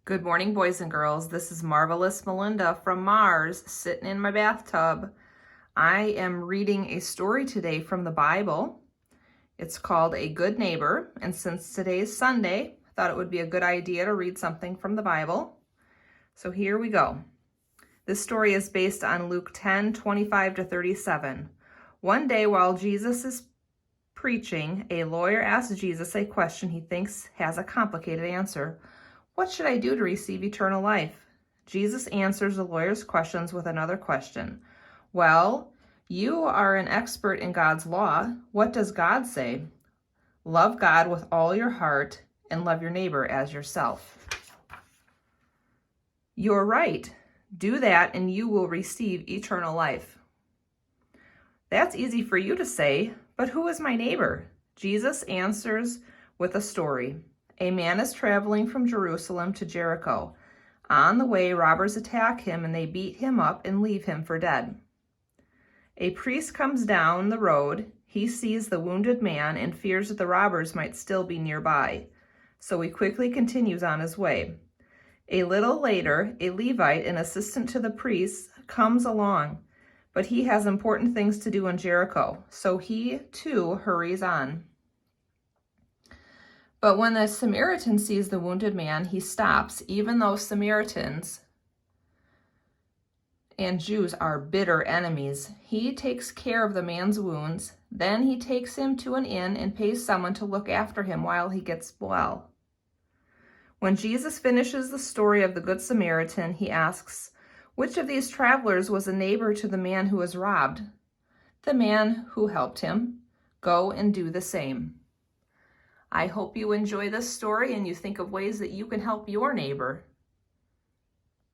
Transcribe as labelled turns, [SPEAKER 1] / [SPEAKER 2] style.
[SPEAKER 1] Good morning, boys and girls. This is Marvelous Melinda from Mars, sitting in my bathtub. I am reading a story today from the Bible. It's called A Good Neighbor, and since today is Sunday, I thought it would be a good idea to read something from the Bible. So here we go. This story is based on Luke 10:25-37. One day while Jesus is preaching, a lawyer asks Jesus a question he thinks has a complicated answer. What should I do to receive eternal life? Jesus answers the lawyer's questions with another question. Well, you are an expert in God's law. What does God say? Love God with all your heart and love your neighbor as yourself. You're right. Do that and you will receive eternal life. That's easy for you to say, but who is my neighbor? Jesus answers with a story. A man is traveling from Jerusalem to Jericho. On the way, robbers attack him and they beat him up and leave him for dead. A priest comes down the road. He sees the wounded man and fears that the robbers might still be nearby. So he quickly continues on his way. A little later, a Levite, an assistant to the priest, comes along, but he has important things to do in Jericho, so he too hurries on. But when the Samaritan sees the wounded man, he stops, even though Samaritans and Jews are bitter enemies. He takes care of the man's wounds. Then he takes him to an inn and pays someone to look after him while he gets well. When Jesus finishes the story of the Good Samaritan, he asks, which of these travelers was a neighbor to the man who was robbed? The man who helped him. Go and do the same. I hope you enjoy this story and you think of ways that you can help your neighbor.